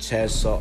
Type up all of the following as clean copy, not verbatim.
600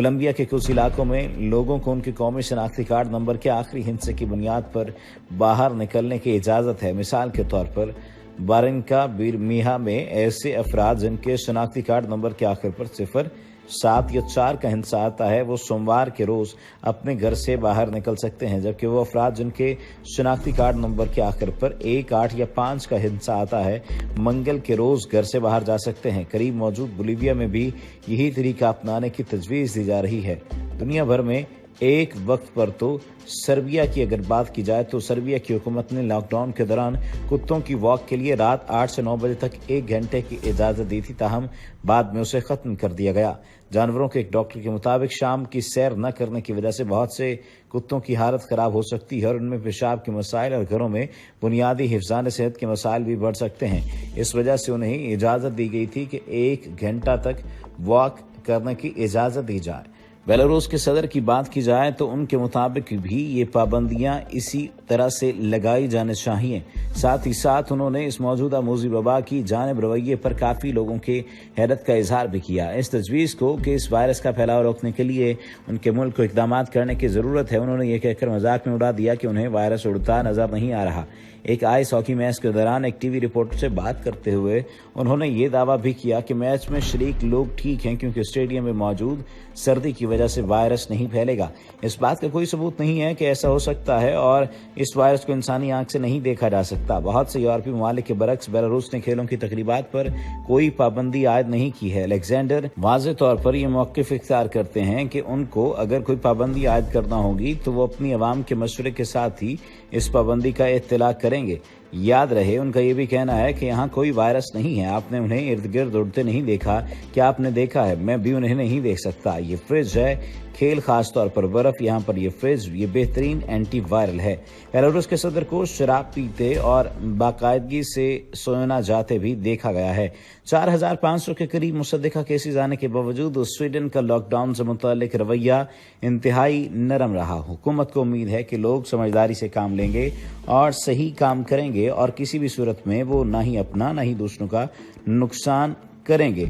Colombia کے کچھ علاقوں میں لوگوں کو ان کے قومی شناختی کارڈ نمبر کے آخری ہندسے کی بنیاد پر باہر نکلنے کی اجازت ہے۔ مثال کے طور پر بارنکا برمیہا میں ایسے افراد جن کے شناختی کارڈ نمبر کے آخر پر 0, 7 یا 4 کا ہندسہ آتا ہے، وہ سوموار کے روز اپنے گھر سے باہر نکل سکتے ہیں، جبکہ وہ افراد جن کے شناختی کارڈ نمبر کے آخر پر 1, 8 یا 5 کا ہندسہ آتا ہے، منگل کے روز گھر سے باہر جا سکتے ہیں۔ قریب موجود بولیویا میں بھی یہی طریقہ اپنانے کی تجویز دی جا رہی ہے۔ دنیا بھر میں ایک وقت پر تو سربیا کی اگر بات کی جائے تو سربیا کی حکومت نے لاک ڈاؤن کے دوران کتوں کی واک کے لیے رات 8 سے 9 بجے تک 1 گھنٹے کی اجازت دی تھی، تاہم بعد میں اسے ختم کر دیا گیا۔ جانوروں کے ایک ڈاکٹر کے مطابق شام کی سیر نہ کرنے کی وجہ سے بہت سے کتوں کی حالت خراب ہو سکتی ہے اور ان میں پیشاب کے مسائل اور گھروں میں بنیادی حفظان صحت کے مسائل بھی بڑھ سکتے ہیں۔ اس وجہ سے انہیں اجازت دی گئی تھی کہ 1 گھنٹہ تک واک کرنے کی اجازت دی جائے۔ بیلاروس کے صدر کی بات کی جائے تو ان کے مطابق بھی یہ پابندیاں اسی طرح سے لگائی جانے چاہیے۔ ساتھ ہی ساتھ انہوں نے اس موجودہ موذی وبا کی جانب رویے پر کافی لوگوں کے حیرت کا اظہار بھی کیا۔ اس تجویز کو کہ اس وائرس کا پھیلاؤ روکنے کے لیے ان کے ملک کو اقدامات کرنے کی ضرورت ہے، انہوں نے یہ کہہ کر مذاق میں اڑا دیا کہ انہیں وائرس اڑتا نظر نہیں آ رہا۔ ایک آئس ہاکی میچ کے دوران ایک ٹی وی رپورٹر سے بات کرتے ہوئے انہوں نے یہ دعویٰ بھی کیا کہ میچ میں شریک لوگ ٹھیک ہیں کیونکہ اسٹیڈیم میں موجود سردی کی وجہ سے وائرس نہیں پھیلے گا۔ اس بات کا کوئی ثبوت نہیں ہے کہ ایسا ہو سکتا ہے اور اس وائرس کو انسانی آنکھ سے نہیں دیکھا جا سکتا۔ بہت سے یورپی ممالک کے برعکس بیلاروس نے کھیلوں کی تقریبات پر کوئی پابندی عائد نہیں کی ہے۔ الیگزینڈر واضح طور پر یہ موقف اختیار کرتے ہیں کہ ان کو اگر کوئی پابندی عائد کرنا ہوگی تو وہ اپنی عوام کے مشورے کے ساتھ ہی اس پابندی کا اطلاع کریں گے۔ یاد رہے ان کا یہ بھی کہنا ہے کہ یہاں کوئی وائرس نہیں ہے، آپ نے انہیں ارد گرد اڑتے نہیں دیکھا، کیا آپ نے دیکھا ہے؟ میں بھی انہیں نہیں دیکھ سکتا۔ یہ فریج ہے، کھیل خاص طور پر برف، یہاں پر یہ فریج یہ بہترین اینٹی وائرل ہے۔ بیلاروس کے صدر کو شراب پیتے اور باقاعدگی سے سونا جاتے بھی دیکھا گیا ہے۔ 4500 کے قریب مصدقہ کیسز آنے کے باوجود سویڈن کا لاک ڈاؤن سے متعلق رویہ انتہائی نرم رہا۔ حکومت کو امید ہے کہ لوگ سمجھداری سے کام لیں گے اور صحیح کام کریں گے اور کسی بھی صورت میں وہ نہ ہی اپنا نہ ہی دوسروں کا نقصان کریں گے۔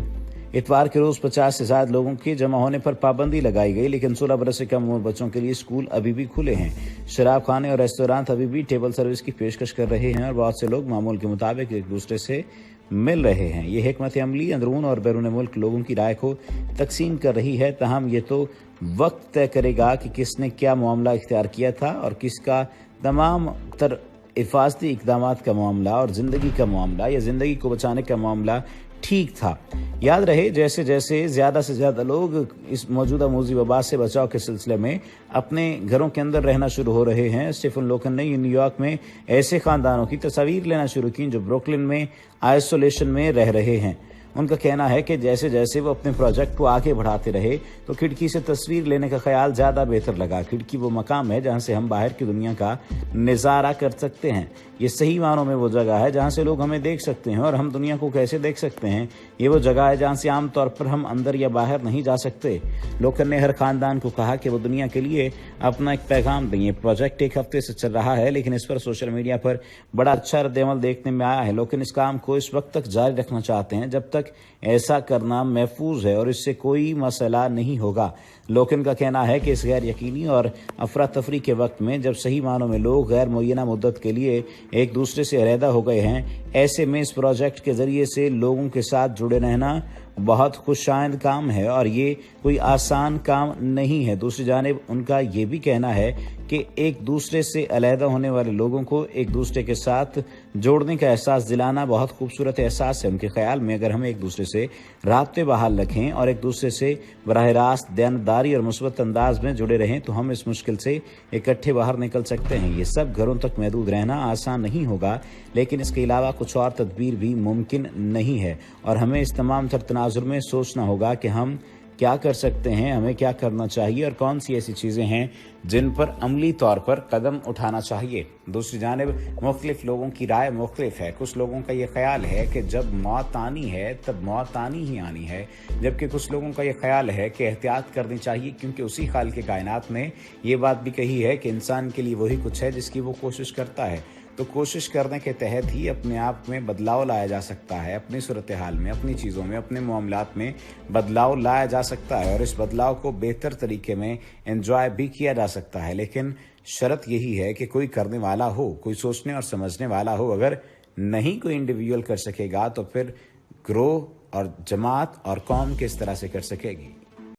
اتوار کے روز 50 سے زائد لوگوں کے جمع ہونے پر پابندی لگائی گئی، لیکن 16 برس سے کم عمر بچوں کے لیے اسکول ابھی بھی کھلے ہیں۔ شراب خانے اور ریستوران ابھی بھی ٹیبل سروس کی پیشکش کر رہے ہیں اور بہت سے لوگ معمول کے مطابق ایک دوسرے سے مل رہے ہیں۔ یہ حکمت عملی اندرون اور بیرون ملک لوگوں کی رائے کو تقسیم کر رہی ہے، تاہم یہ تو وقت طے کرے گا کہ کس نے کیا معاملہ اختیار کیا تھا اور کس کا تمام تر حفاظتی اقدامات کا معاملہ اور زندگی کا معاملہ یا زندگی کو بچانے کا معاملہ ٹھیک تھا۔ یاد رہے جیسے جیسے زیادہ سے زیادہ لوگ اس موجودہ موذی وبا سے بچاؤ کے سلسلے میں اپنے گھروں کے اندر رہنا شروع ہو رہے ہیں، اسٹیفن لوکن نے نیو یارک میں ایسے خاندانوں کی تصاویر لینا شروع کی جو بروکلن میں آئسولیشن میں رہ رہے ہیں۔ ان کا کہنا ہے کہ جیسے جیسے وہ اپنے پروجیکٹ کو آگے بڑھاتے رہے تو کھڑکی سے تصویر لینے کا خیال زیادہ بہتر لگا۔ کھڑکی وہ مقام ہے جہاں سے ہم باہر کی دنیا کا نظارہ کر سکتے ہیں۔ یہ صحیح معنوں میں وہ جگہ ہے جہاں سے لوگ ہمیں دیکھ سکتے ہیں اور ہم دنیا کو کیسے دیکھ سکتے ہیں۔ یہ وہ جگہ ہے جہاں سے عام طور پر ہم اندر یا باہر نہیں جا سکتے۔ لوکن نے ہر خاندان کو کہا کہ وہ دنیا کے لیے اپنا ایک پیغام دیں۔ یہ پروجیکٹ ایک ہفتے سے چل رہا ہے لیکن اس پر سوشل میڈیا پر بڑا اچھا رد عمل دیکھنے میں آیا ہے۔ لوکن اس کام کو اس وقت تک جاری رکھنا چاہتے ہیں جب تک ایسا کرنا محفوظ ہے اور اس سے کوئی مسئلہ نہیں ہوگا۔ لوکن کا کہنا ہے کہ اس غیر یقینی اور افراتفری کے وقت میں جب صحیح معنوں میں لوگ غیر معینہ مدت کے لیے ایک دوسرے سے علیحدہ ہو گئے ہیں، ایسے میں اس پروجیکٹ کے ذریعے سے لوگوں کے ساتھ جڑے رہنا بہت خوشائند کام ہے اور یہ کوئی آسان کام نہیں ہے۔ دوسری جانب ان کا یہ بھی کہنا ہے کہ ایک دوسرے سے علیحدہ ہونے والے لوگوں کو ایک دوسرے کے ساتھ جوڑنے کا احساس دلانا بہت خوبصورت احساس ہے۔ ان کے خیال میں اگر ہم ایک دوسرے سے رابطے بحال رکھیں اور ایک دوسرے سے براہ راست دیانتداری اور مثبت انداز میں جڑے رہیں تو ہم اس مشکل سے اکٹھے باہر نکل سکتے ہیں۔ یہ سب گھروں تک محدود رہنا آسان نہیں ہوگا لیکن اس کے علاوہ کچھ اور تدبیر بھی ممکن نہیں ہے اور ہمیں اس تمام تر تناظر میں سوچنا ہوگا کہ ہم کیا کر سکتے ہیں، ہمیں کیا کرنا چاہیے اور کون سی ایسی چیزیں ہیں جن پر عملی طور پر قدم اٹھانا چاہیے۔ دوسری جانب مختلف لوگوں کی رائے مختلف ہے۔ کچھ لوگوں کا یہ خیال ہے کہ جب موت آنی ہے تب موت آنی ہی آنی ہے، جبکہ کچھ لوگوں کا یہ خیال ہے کہ احتیاط کرنی چاہیے کیونکہ اسی خالق کائنات نے یہ بات بھی کہی ہے کہ انسان کے لیے وہی کچھ ہے جس کی وہ کوشش کرتا ہے۔ تو کوشش کرنے کے تحت ہی اپنے آپ میں بدلاؤ لایا جا سکتا ہے، اپنی صورتحال میں، اپنی چیزوں میں، اپنے معاملات میں بدلاؤ لایا جا سکتا ہے، اور اس بدلاؤ کو بہتر طریقے میں انجوائے بھی کیا جا سکتا ہے۔ لیکن شرط یہی ہے کہ کوئی کرنے والا ہو، کوئی سوچنے اور سمجھنے والا ہو۔ اگر نہیں کوئی انڈیویجول کر سکے گا تو پھر گروہ اور جماعت اور قوم کس طرح سے کر سکے گی؟